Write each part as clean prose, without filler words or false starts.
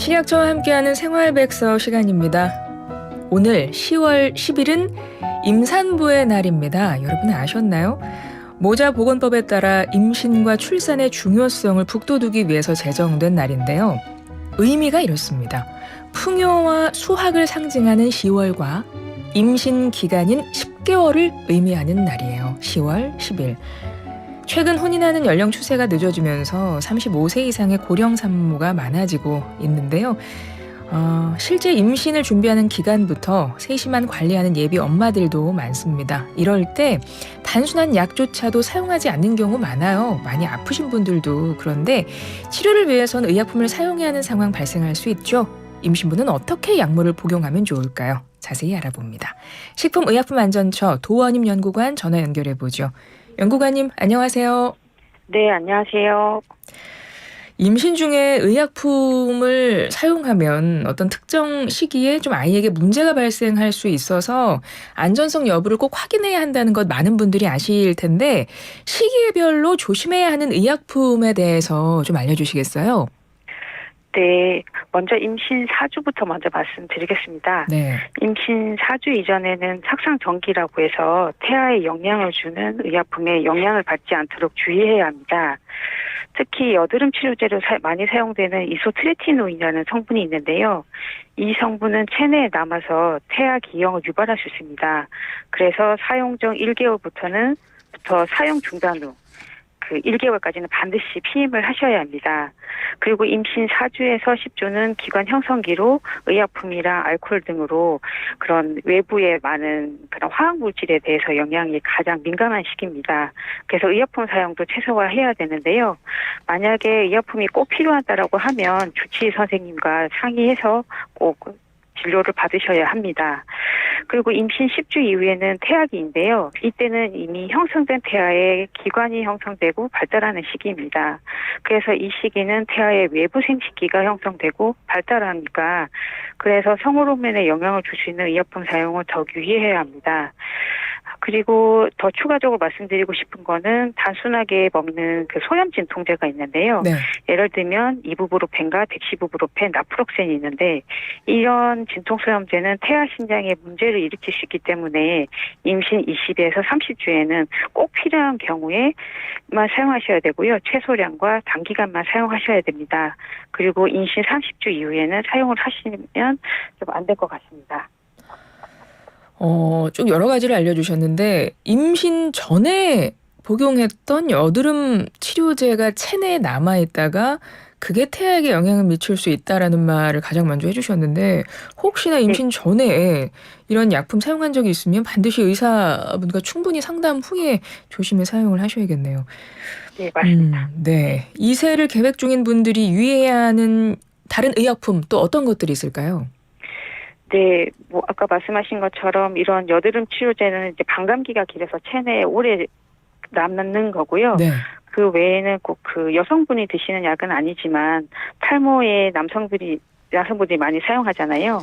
신약처와 함께하는 생활백서 시간입니다. 오늘 10월 10일은 임산부의 날입니다. 여러분 아셨나요? 모자보건법에 따라 임신과 출산의 중요성을 북돋우기 위해서 제정된 날인데요. 의미가 이렇습니다. 풍요와 수확을 상징하는 10월과 임신 기간인 10개월을 의미하는 날이에요. 10월 10일. 최근 혼인하는 연령 추세가 늦어지면서 35세 이상의 고령 산모가 많아지고 있는데요. 실제 임신을 준비하는 기간부터 세심한 관리하는 예비 엄마들도 많습니다. 이럴 때 단순한 약조차도 사용하지 않는 경우 많아요. 많이 아프신 분들도. 그런데 치료를 위해서는 의약품을 사용해야 하는 상황 발생할 수 있죠. 임신부는 어떻게 약물을 복용하면 좋을까요? 자세히 알아봅니다. 식품의약품안전처 도원임 연구관 전화 연결해보죠. 연구관님, 안녕하세요. 네, 안녕하세요. 임신 중에 의약품을 사용하면 어떤 특정 시기에 좀 아이에게 문제가 발생할 수 있어서 안전성 여부를 꼭 확인해야 한다는 것 많은 분들이 아실 텐데 시기별로 조심해야 하는 의약품에 대해서 좀 알려주시겠어요? 네, 먼저 임신 4주부터 먼저 말씀드리겠습니다. 네. 임신 4주 이전에는 착상전기라고 해서 태아에 영향을 주는 의약품에 영향을 받지 않도록 주의해야 합니다. 특히 여드름 치료제로 많이 사용되는 이소트레티노인이라는 성분이 있는데요. 이 성분은 체내에 남아서 태아 기형을 유발할 수 있습니다. 그래서 사용 중 1개월부터 사용 중단 후 1개월까지는 반드시 피임을 하셔야 합니다. 그리고 임신 4주에서 10주는 기관 형성기로 의약품이랑 알코올 등으로 그런 외부의 많은 그런 화학 물질에 대해서 영향이 가장 민감한 시기입니다. 그래서 의약품 사용도 최소화해야 되는데요. 만약에 의약품이 꼭 필요하다라고 하면 주치의 선생님과 상의해서 꼭 진료를 받으셔야 합니다. 그리고 임신 10주 이후에는 태아기인데요. 이때는 이미 형성된 태아의 기관이 형성되고 발달하는 시기입니다. 그래서 이 시기는 태아의 외부 생식기가 형성되고 발달하니까 그래서 성호르몬에 영향을 줄 수 있는 의약품 사용을 더 유의해야 합니다. 그리고 더 추가적으로 말씀드리고 싶은 거는 단순하게 먹는 소염 진통제가 있는데요. 네. 예를 들면 이부브로펜과 덱시부브로펜, 나프록센이 있는데 이런 진통소염제는 태아 신장에 문제를 일으킬 수 있기 때문에 임신 20에서 30주에는 꼭 필요한 경우에만 사용하셔야 되고요. 최소량과 단기간만 사용하셔야 됩니다. 그리고 임신 30주 이후에는 사용을 하시면 좀 안 될 것 같습니다. 좀 여러 가지를 알려주셨는데 임신 전에 복용했던 여드름 치료제가 체내에 남아있다가 그게 태아에게 영향을 미칠 수 있다라는 말을 가장 먼저 해주셨는데 혹시나 임신 전에 이런 약품 사용한 적이 있으면 반드시 의사분과 충분히 상담 후에 조심히 사용을 하셔야겠네요. 네, 맞습니다. 네. 이세를 계획 중인 분들이 유의해야 하는 다른 의약품 또 어떤 것들이 있을까요? 네, 아까 말씀하신 것처럼 이런 여드름 치료제는 이제 반감기가 길어서 체내에 오래 남는 거고요. 네. 그 외에는 꼭 여성분이 드시는 약은 아니지만 탈모에 여성분들이 많이 사용하잖아요.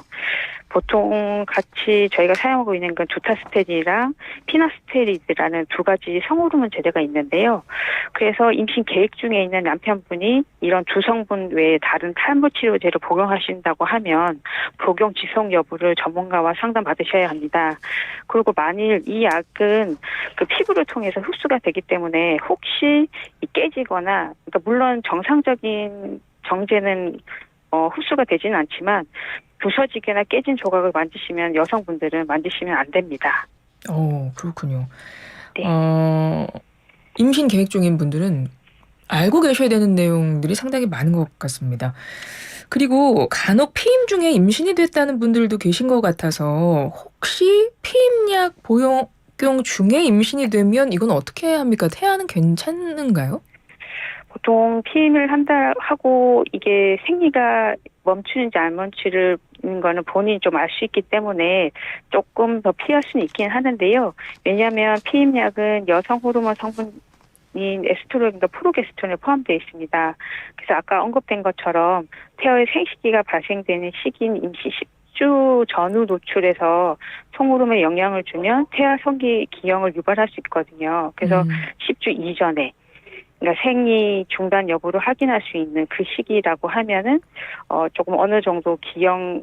보통 같이 저희가 사용하고 있는 건 두타스테린이랑 피나스테리드라는 두 가지 성호르몬 제제가 있는데요. 그래서 임신 계획 중에 있는 남편분이 이런 두 성분 외에 다른 탈모 치료제를 복용하신다고 하면 복용 지속 여부를 전문가와 상담 받으셔야 합니다. 그리고 만일 이 약은 피부를 통해서 흡수가 되기 때문에 혹시 깨지거나, 그러니까 물론 정상적인 정제는 흡수가 되지는 않지만 부서지거나 깨진 조각을 만지시면 여성분들은 만지시면 안 됩니다. 그렇군요. 네. 임신 계획 중인 분들은 알고 계셔야 되는 내용들이 상당히 많은 것 같습니다. 그리고 간혹 피임 중에 임신이 됐다는 분들도 계신 것 같아서 혹시 피임약 복용 중에 임신이 되면 이건 어떻게 합니까? 태아는 괜찮은가요? 보통 피임을 하고 이게 생리가 멈추는지 안 멈추는 거는 본인이 좀 알 수 있기 때문에 조금 더 피할 수는 있긴 하는데요. 왜냐하면 피임약은 여성 호르몬 성분인 에스트로겐과 프로게스테론에 포함되어 있습니다. 그래서 아까 언급된 것처럼 태아의 생식기가 발생되는 시기인 임신 10주 전후 노출해서 성호르몬에 영향을 주면 태아 성기 기형을 유발할 수 있거든요. 그래서 10주 이전에 그러니까 생리 중단 여부를 확인할 수 있는 그 시기라고 하면은 조금 어느 정도 기형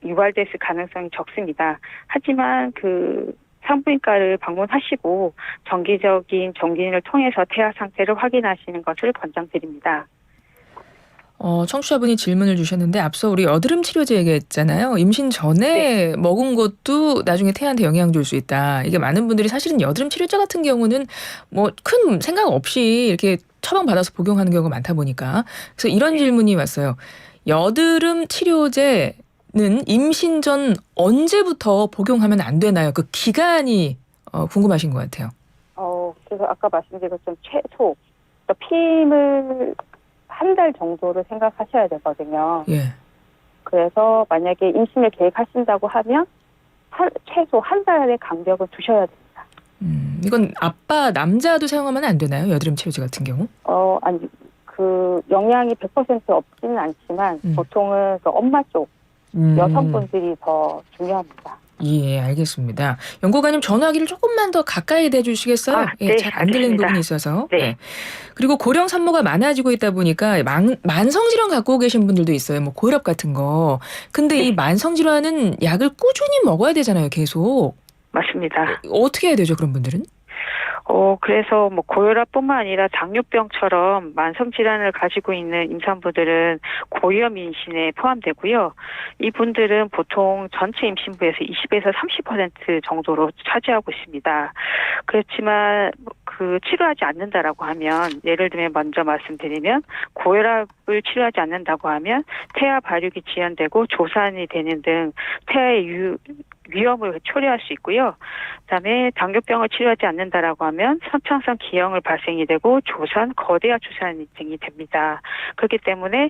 유발됐을 가능성이 적습니다. 하지만 그 산부인과를 방문하시고 정기적인 정기를 통해서 태아 상태를 확인하시는 것을 권장드립니다. 청취자분이 질문을 주셨는데 앞서 우리 여드름 치료제 얘기했잖아요. 임신 전에 먹은 것도 나중에 태아한테 영향 줄 수 있다. 이게 많은 분들이 사실은 여드름 치료제 같은 경우는 뭐 큰 생각 없이 이렇게 처방받아서 복용하는 경우가 많다 보니까. 그래서 이런 질문이 왔어요. 여드름 치료제는 임신 전 언제부터 복용하면 안 되나요? 그 기간이 궁금하신 것 같아요. 그래서 아까 말씀드린 것처럼 최소 그러니까 피임을 한 달 정도를 생각하셔야 되거든요. 예. 그래서 만약에 임신을 계획하신다고 하면 최소 한 달의 간격을 두셔야 됩니다. 이건 아빠 남자도 사용하면 안 되나요? 여드름 치료제 같은 경우? 아니 그 영향이 100% 없지는 않지만 보통은 그 엄마 쪽 여성분들이 더 중요합니다. 예, 알겠습니다. 연구관님 전화기를 조금만 더 가까이 대주시겠어요? 네, 잘 안 들리는 알겠습니다. 부분이 있어서. 네. 네. 그리고 고령 산모가 많아지고 있다 보니까 만성 질환 갖고 계신 분들도 있어요. 뭐 고혈압 같은 거. 근데 이 만성 질환은 약을 꾸준히 먹어야 되잖아요. 계속. 맞습니다. 어떻게 해야 되죠, 그런 분들은? 그래서 뭐 고혈압뿐만 아니라 당뇨병처럼 만성 질환을 가지고 있는 임산부들은 고위험 임신에 포함되고요. 이분들은 보통 전체 임신부에서 20에서 30% 정도로 차지하고 있습니다. 그렇지만 그 치료하지 않는다라고 하면 예를 들면 먼저 말씀드리면 고혈압을 치료하지 않는다고 하면 태아 발육이 지연되고 조산이 되는 등 태아의 위험을 초래할 수 있고요. 그다음에 당뇨병을 치료하지 않는다라고 하면 선천성 기형을 발생이 되고 조산, 거대화 조산 등이 됩니다. 그렇기 때문에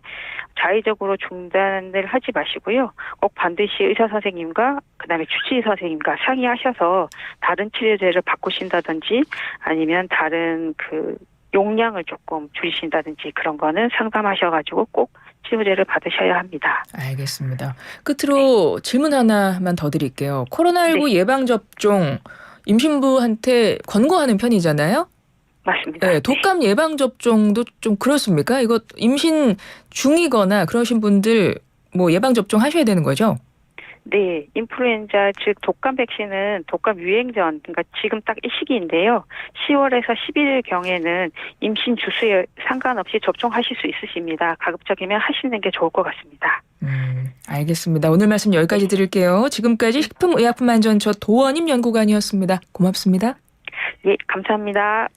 자의적으로 중단을 하지 마시고요. 꼭 반드시 의사 선생님과 그다음에 주치의 선생님과 상의하셔서 다른 치료제를 바꾸신다든지 아니면 다른 그 용량을 조금 줄이신다든지 그런 거는 상담하셔가지고 꼭 치료제를 받으셔야 합니다. 알겠습니다. 끝으로 질문 하나만 더 드릴게요. 코로나19 예방접종 임신부한테 권고하는 편이잖아요? 맞습니다. 네, 독감 예방접종도 좀 그렇습니까? 이거 임신 중이거나 그러신 분들 뭐 예방접종 하셔야 되는 거죠? 네, 인플루엔자 즉 독감 백신은 독감 유행 전 그러니까 지금 딱 이 시기인데요. 10월에서 11일 경에는 임신 주수에 상관없이 접종하실 수 있으십니다. 가급적이면 하시는 게 좋을 것 같습니다. 알겠습니다. 오늘 말씀 여기까지 드릴게요. 지금까지 식품의약품안전처 도원임 연구관이었습니다. 고맙습니다. 예, 감사합니다.